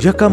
1